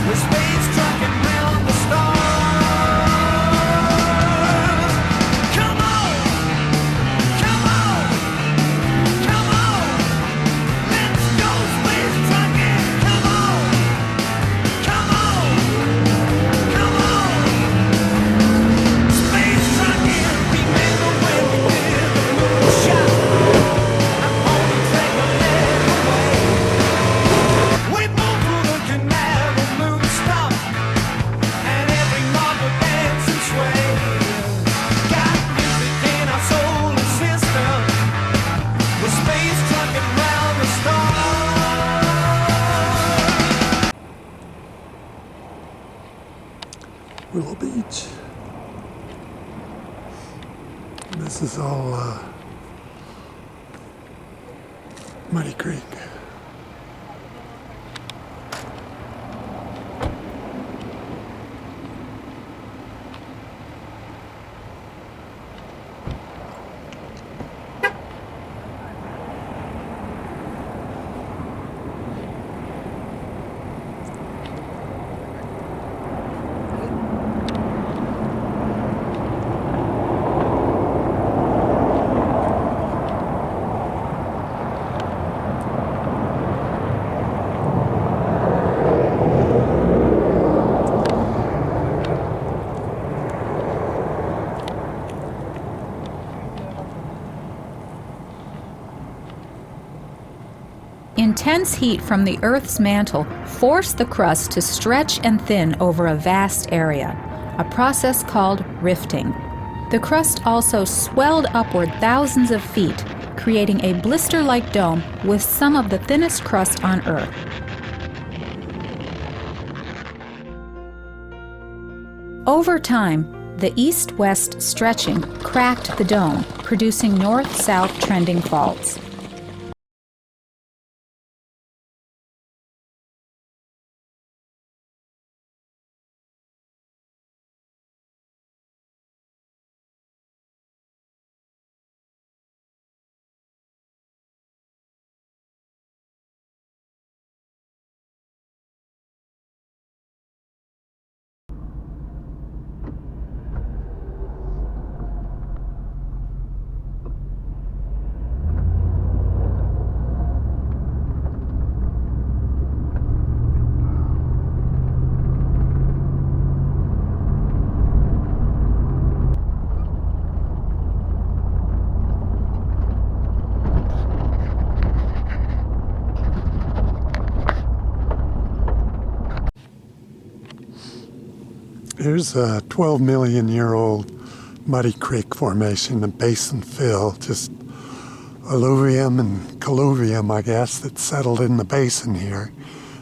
with spades trucking round the stars. Come on, come on, come on, let's go space trucking. Come on, come on, come on, space trucking. Remember when we did the moonshot? I'm on the track of head away. We moved through the canal, the moon stopped, and every marble dance and sway. Got music in our solar system, with space trucking round the stars. Willow Beach. This is all Muddy Creek. Intense heat from the Earth's mantle forced the crust to stretch and thin over a vast area, a process called rifting. The crust also swelled upward thousands of feet, creating a blister-like dome with some of the thinnest crust on Earth. Over time, the east-west stretching cracked the dome, producing north-south trending faults. Here's a 12 million year old Muddy Creek formation, a basin fill, just alluvium and colluvium, I guess, that settled in the basin here.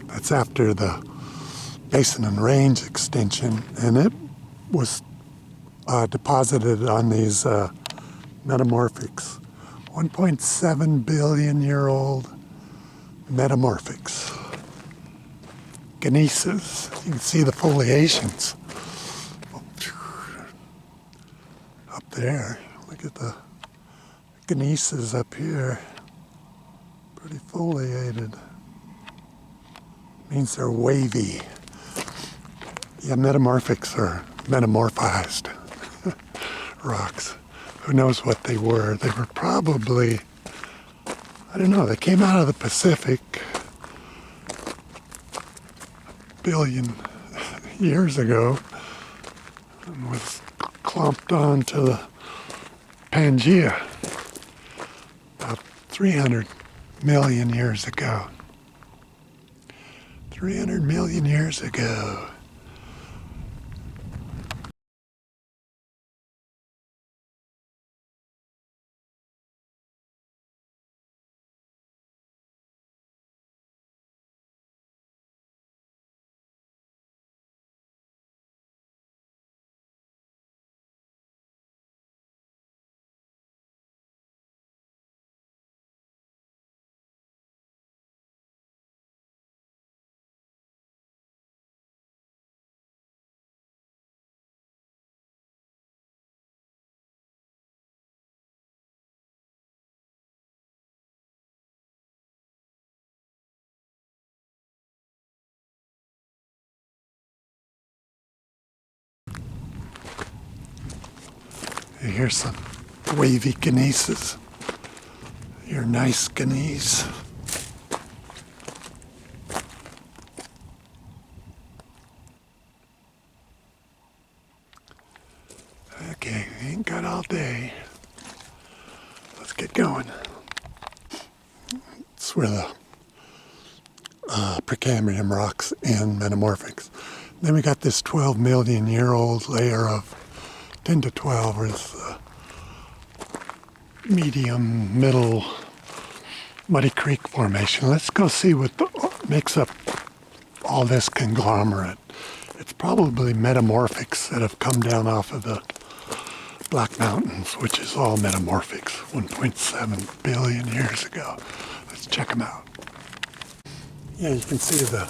That's after the basin and range extinction, and it was deposited on these metamorphics. 1.7 billion year old metamorphics. Gneisses. You can see the foliations up there. Look at the gneisses up here. Pretty foliated. Means they're wavy. Yeah, metamorphics are metamorphized rocks. Who knows what they were? They were probably, I don't know, they came out of the Pacific a billion years ago and was clumped onto the Pangea about 300 million years ago. 300 million years ago. Here's some wavy gneisses. Your nice gneiss. Okay, we ain't got all day. Let's get going. It's where the Precambrian rocks end, metamorphics. Then we got this 12 million year old layer of 10 to 12 is the medium, middle Muddy Creek Formation. Let's go see what makes up all this conglomerate. It's probably metamorphics that have come down off of the Black Mountains, which is all metamorphics 1.7 billion years ago. Let's check them out. Yeah, you can see the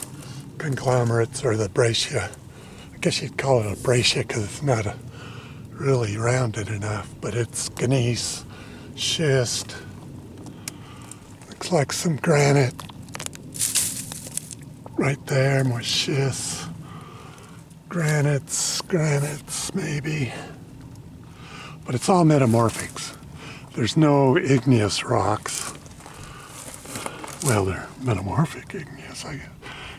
conglomerates or the breccia. I guess you'd call it a breccia because it's not really rounded enough, but it's gneiss, schist, looks like some granite right there, more schist, granites maybe, but it's all metamorphics. There's no igneous rocks. Well, they're metamorphic igneous. I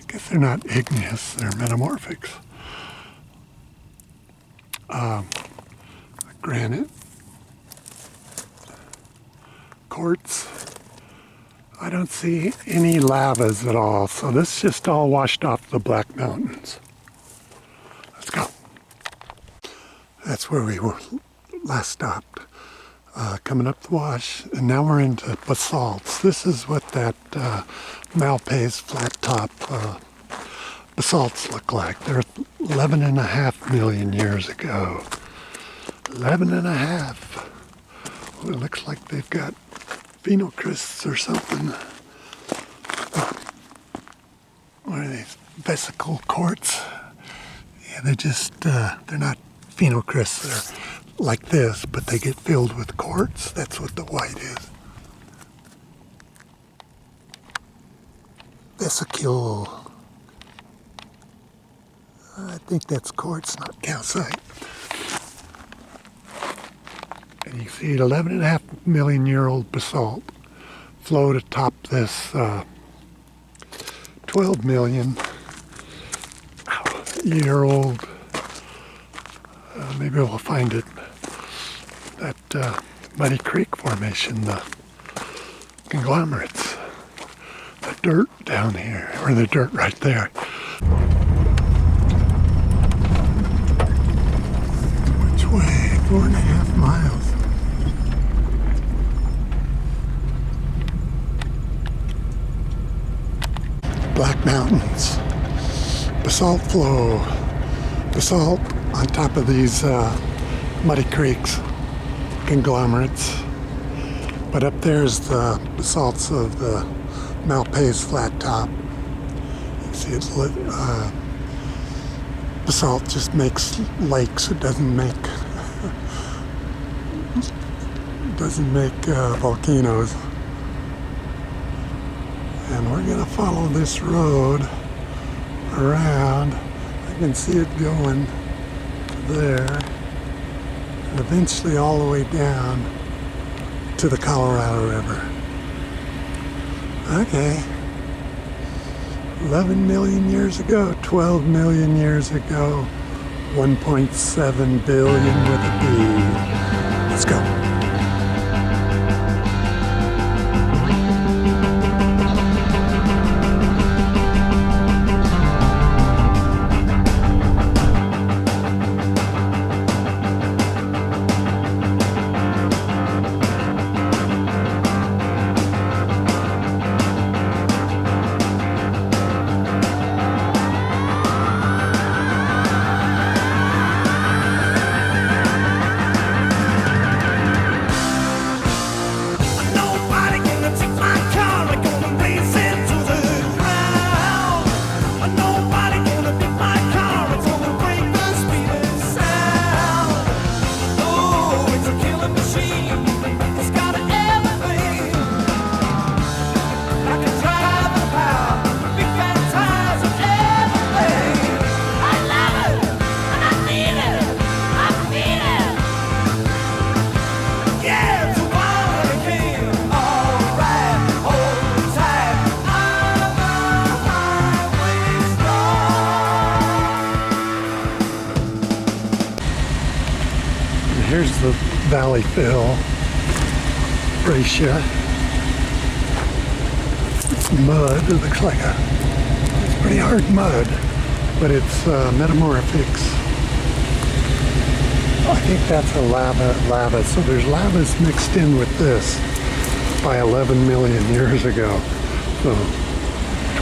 guess they're not igneous, they're metamorphics. Granite, quartz. I don't see any lavas at all, so this just all washed off the Black Mountains. Let's go. That's where we were last stopped. Coming up the wash, and now we're into basalts. This is what that Malpais flat top basalts look like. They're 11.5 million years ago. 11.5. Well, it looks like they've got phenocrysts or something. What are these? Vesicle quartz? Yeah, they're not phenocrysts. They're like this, but they get filled with quartz. That's what the white is. Vesicule. I think that's quartz, not calcite. And you see 11.5 million year old basalt flowed atop this 12 million year old, maybe we'll find it, that Muddy Creek Formation, the conglomerates, the dirt down here, or the dirt right there. Which way? 4.5 miles. Black Mountains, basalt flow, basalt on top of these muddy creeks, conglomerates. But up there's the basalts of the Malpais flat top. You see it's basalt just makes lakes. It doesn't make volcanoes. And we're gonna follow this road around. I can see it going there, and eventually all the way down to the Colorado River. Okay. 11 million years ago, 12 million years ago, 1.7 billion with a B. Let's go. there's the valley fill, breccia. It's mud, it looks like it's pretty hard mud, but it's metamorphics. I think that's a lava. So there's lavas mixed in with this by 11 million years ago. So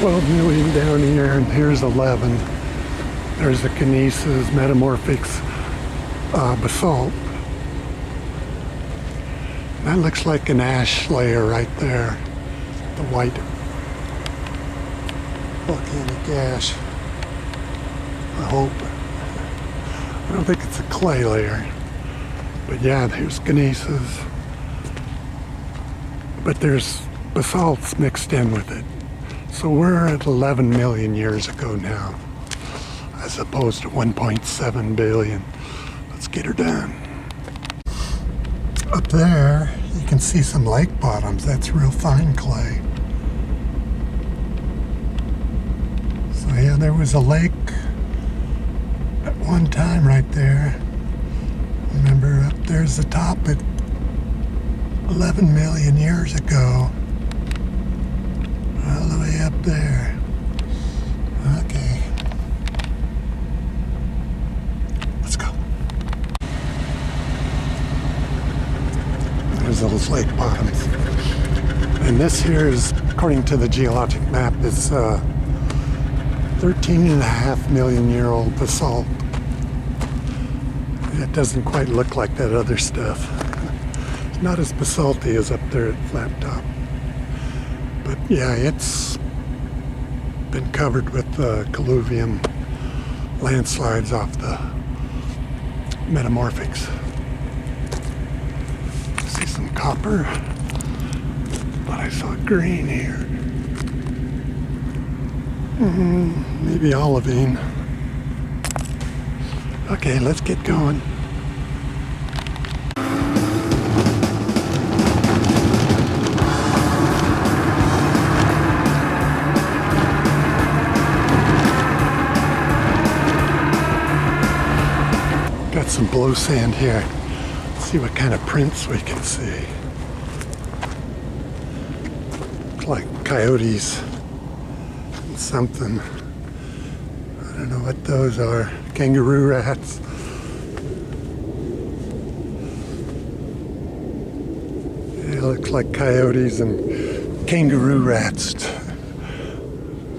12 million down here, and here's 11. There's the Kinesis, metamorphics, basalt. That looks like an ash layer right there. The white volcanic ash. I hope. I don't think it's a clay layer. But yeah, there's Kinesis. But there's basalts mixed in with it. So we're at 11 million years ago now, as opposed to 1.7 billion. Let's get her done. Up there, you can see some lake bottoms. That's real fine clay. So yeah, there was a lake at one time right there. Remember, up there's the top at 11 million years ago. All the way up there. Okay. Let's go. There's those lake bottoms. And this here is, according to the geologic map, is 13.5 million year old basalt. It doesn't quite look like that other stuff. It's not as basalty as up there at Flat Top. But yeah, it's been covered with colluvium landslides off the metamorphics. See some copper, but I saw green here. Maybe olivine. Okay, let's get going. Got some blow sand here. Let's see what kind of prints we can see. Looks like coyotes and something. I don't know what those are. Kangaroo rats. It looks like coyotes and kangaroo rats.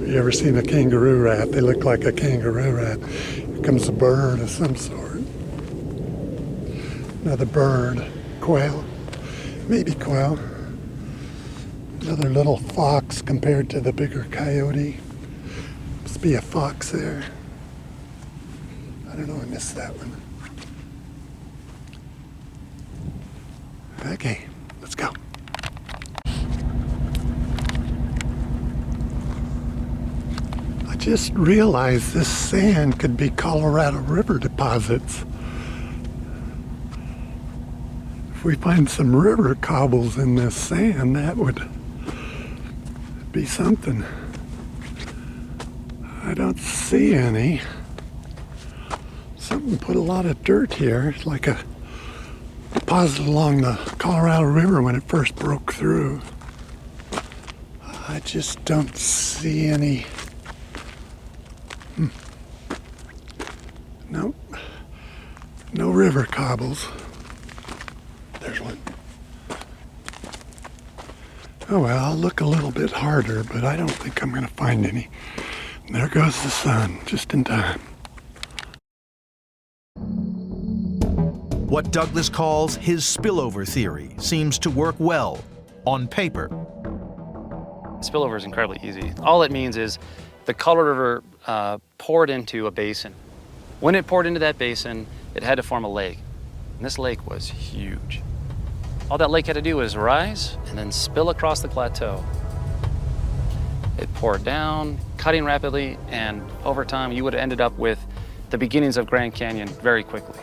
You ever seen a kangaroo rat? They look like a kangaroo rat. Here comes a bird of some sort. Another bird. Quail. Maybe quail. Another little fox compared to the bigger coyote. Must be a fox there. I don't know, I missed that one. Okay, let's go. I just realized this sand could be Colorado River deposits. If we find some river cobbles in this sand, that would be something. I don't see any. Something put a lot of dirt here. It's like a deposit along the Colorado River when it first broke through. I just don't see any. Nope. No river cobbles. There's one. Oh well, I'll look a little bit harder, but I don't think I'm going to find any. And there goes the sun, just in time. What Douglas calls his spillover theory seems to work well on paper. Spillover is incredibly easy. All it means is the Colorado River poured into a basin. When it poured into that basin, it had to form a lake. And this lake was huge. All that lake had to do was rise and then spill across the plateau. It poured down, cutting rapidly, and over time you would have ended up with the beginnings of Grand Canyon very quickly.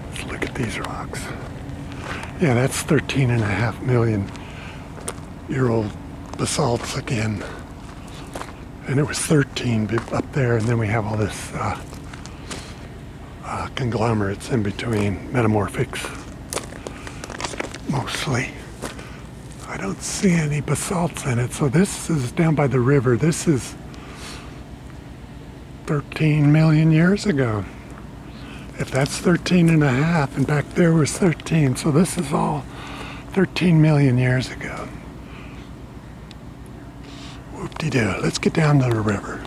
Let's look at these rocks. Yeah, that's 13.5 million year old basalts again. and it was 13 up there, and then we have all this conglomerates in between, metamorphics mostly. I don't see any basalts in it, so this is down by the river. This is 13 million years ago. If that's 13 and a half, and back there was 13, so this is all 13 million years ago. Whoop-de-doo. Let's get down to the river.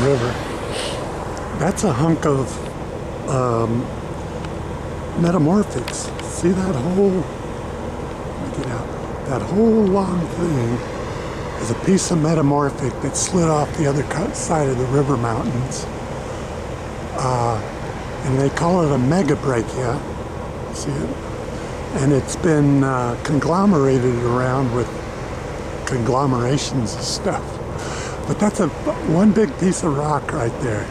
River. That's a hunk of metamorphics. See that whole, let me get out, that whole long thing is a piece of metamorphic that slid off the other side of the river mountains. And they call it a megabrachia. See it? And it's been conglomerated around with conglomerations of stuff. But that's one big piece of rock right there.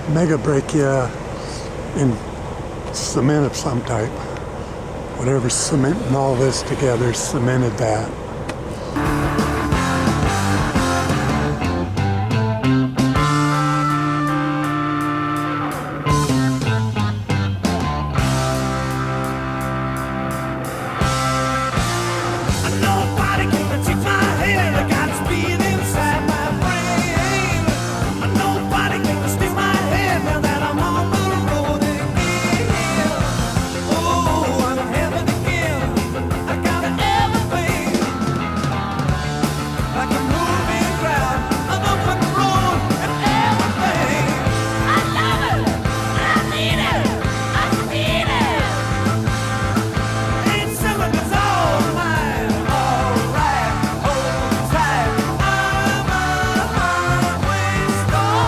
Megabrachia in cement of some type. Whatever's cementing all this together cemented that. Nobody can take my hand. I got speed inside my brain. Nobody can steal my hand now that I'm on the road again. Oh, I'm heaven again. I got everything. Like a moving crowd, an open road and everything. I love it. I need it. I need it. Ain't cylinders all mine. All right, hold tight. I'm a highway star.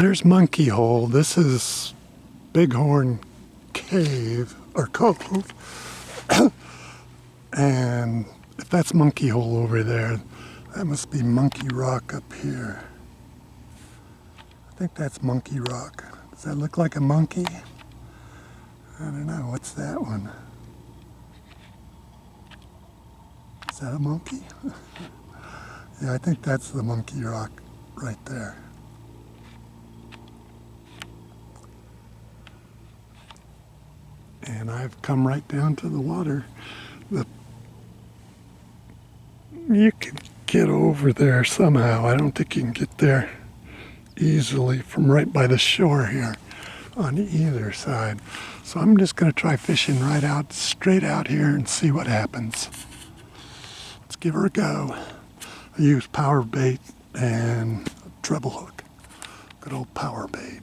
There's Monkey Hole. This is Bighorn Cave, or Cove. And if that's Monkey Hole over there, that must be Monkey Rock up here. I think that's Monkey Rock. Does that look like a monkey? I don't know. What's that one? Is that a monkey? Yeah, I think that's the Monkey Rock right there. And I've come right down to the water. You can get over there somehow. I don't think you can get there easily from right by the shore here on either side. So I'm just going to try fishing right out, straight out here and see what happens. Let's give her a go. I use power bait and a treble hook. Good old power bait.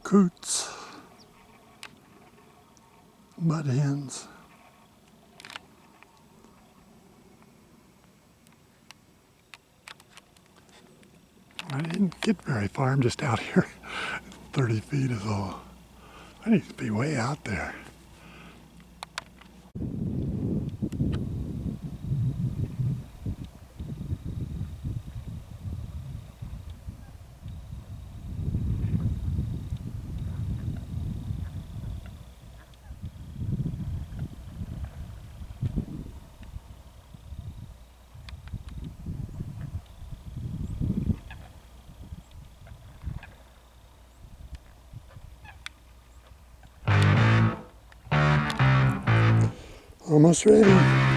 Coots. mud hens. I didn't get very far. I'm just out here. 30 feet is all. I need to be way out there. Almost ready.